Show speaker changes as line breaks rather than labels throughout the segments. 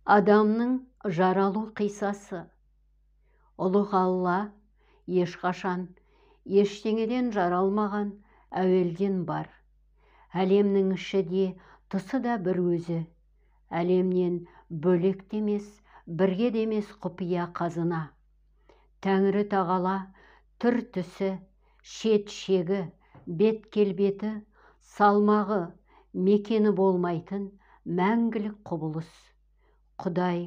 Адамның жаралу қисасы. Ұлық Алла ешқашан ештеңеден жаралмаған әуелден бар. Әлемнің іші де, тысы да бір өзі. Әлемнен бөлек демес, бірге демес құпия қазына. Тәңірі тағала түр түсі, шет шегі, бет келбеті, салмағы, мекені болмайтын мәңгілік құбылыс. Құдай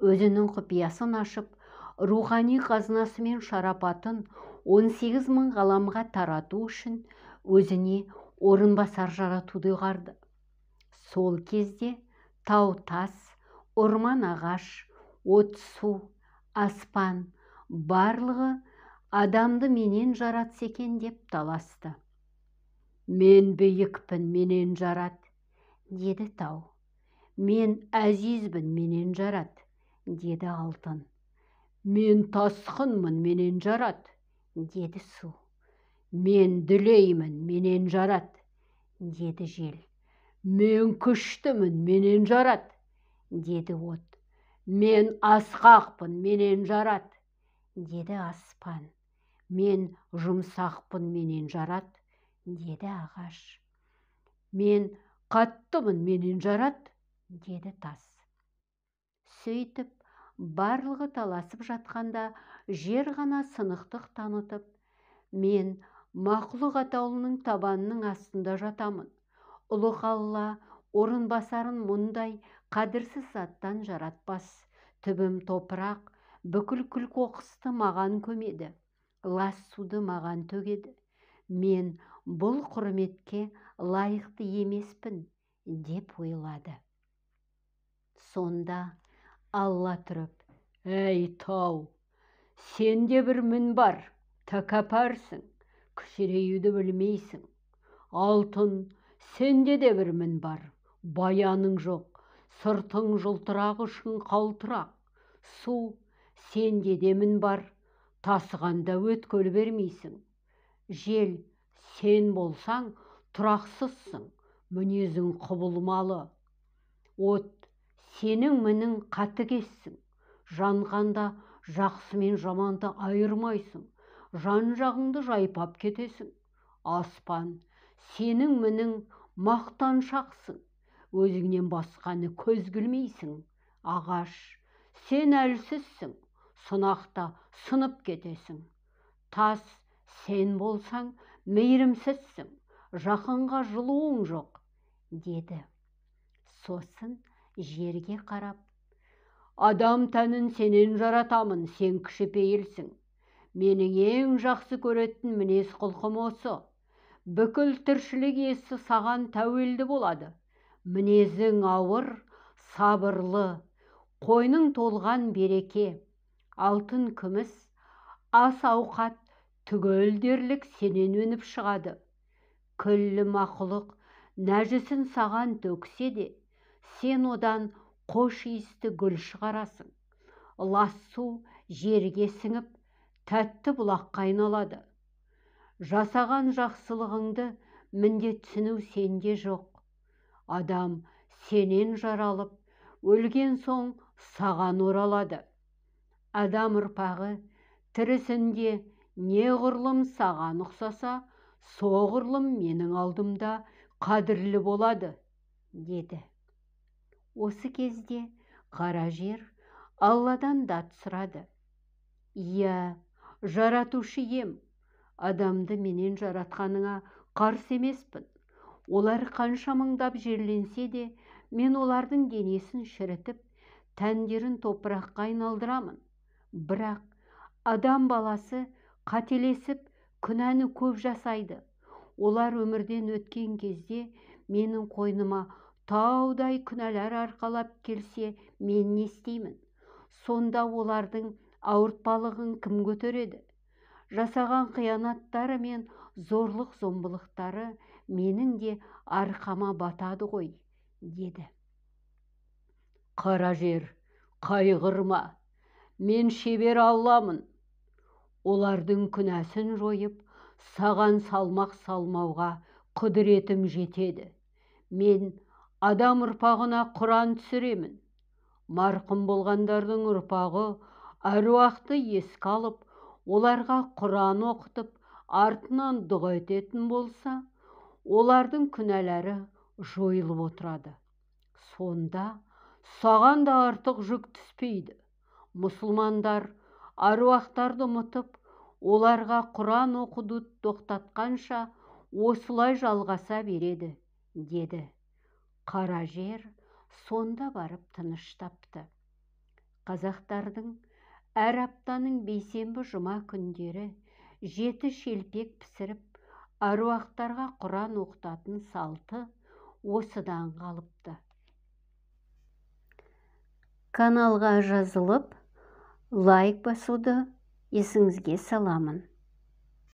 өзінің құпиясын ашып, рухани қазынасы мен шарапатын 18 мың ғаламға тарату үшін өзіне орынбасар жаратуды ұйғарды. Сол кезде тау тас, орман ағаш, от су, аспан барлығы адамды менен жаратса екен деп таласты. Мен биікпін, менен жарат, деді тау. Мен әзизбін, менен жарат, деді алтын. Мен тасқынмын, менен жарат, деді су. Мен дүлеймін, менен жарат, деді жел. Мен күштімін, менен жарат, деді от. Мен асқақпын, менен жарат, деді аспан. Мен жұмсақпын, менен жарат, деді ағаш. Мен қаттымын, менен жарат, деді тас. Сөйтіп, барлығы таласып жатқанда жер ғана сынықтық танытып, мен мақұлық атаулының табанының астында жатамын. Ұлық Алла орынбасарын мұндай қадірсіз заттан жаратпас. Түбім топырақ, бүкіл күл қоқысты маған көмеді, лас суды маған төгеді. Мен бұл құрметке лайықты емеспін, деп ойлады. Сонда Алла тұрып: «Әй тау, сенде бір мін бар, тәкаппарсың, кішіреюді білмейсің. Алтын, сенде де бір мін бар, баяның жоқ, сыртың жылтырақ, ішің қалтырақ. Су, сенде де мін бар, тасығанда өткел бермейсің. Жел, сен болсаң тұрақсызсың, мінезің құбылмалы. От, сенің мінің қатыгезсің, жанғанда жақсы мен жаманды айырмайсың, жан жағыңды жайпап кетесің. Аспан, сенің мінің мақтаншақсың, өзіңнен басқаны көз білмейсің. Ағаш, сен әлсізсің, сынақта сынып кетесің. Тас, сен болсаң мейірімсізсің, жақынға жылуың жоқ, деді. Сосын жерге қарап: адам тәнін сенен жаратамын, сен кішіпейілсің. Менің ең жақсы көретін мінез құлқым осы. Бүкіл тіршілік иесі саған тәуелді болады. Мінезің ауыр, сабырлы, қойның толған береке, алтын күміс, ас ауқат түгел дерлік сенен өніп шығады. Күллі мақұлық нәжісін саған төксе де, сен одан қош иісті гүл шығарасың. Лас су жерге сіңіп, тәтті бұлаққа айналады. Жасаған жақсылығыңды міндет түсіну сенде жоқ. Адам сенен жаралып, өлген соң саған оралады. Адам ұрпағы тірісінде неғұрлым саған ұқсаса, соғұрлым менің алдымда қадірлі болады, деді. Осы кезде қара жер Алладан дат сұрады: «Иә, жаратушы ем, адамды менен жаратқаныңа қарсы емеспін. Олар қанша мыңдап жерленсе де, мен олардың денесін шірітіп, тәндерін топыраққа айналдырамын. Бірақ адам баласы қателесіп, күнәні көп жасайды. Олар өмірден өткен кезде менің қойныма таудай күнәлар арқалап келсе, мен не істеймін? Сонда олардың ауыртпалығын кім көтереді? Жасаған қиянаттары мен зорлық зомбылықтары менің де арқама батады ғой», деді. «Қара жер, қайғырма, мен шебер Алламын. Олардың күнәсін жойып, саған салмақ салмауға құдіретім жетеді. Мен адам ұрпағына Құран түсіремін. марқұм болғандардың ұрпағы әруақты еске алып, оларға Құран оқытып, артынан дұға ететін болса, олардың күнәлары жойылып отырады. Сонда саған да артық жүк түспейді. Мұсылмандар әруақтарды ұмытып, оларға Құран оқуды тоқтатқанша осылай жалғаса береді, деді. Қара жер сонда барып тыныш тапты. Қазақтардың әр аптаның бейсенбі жұма күндері 7 шелпек пісіріп, әруақтарға Құран оқытатын салты осыдан қалыпты. Каналға жазылып, лайк басуды есіңізге саламын.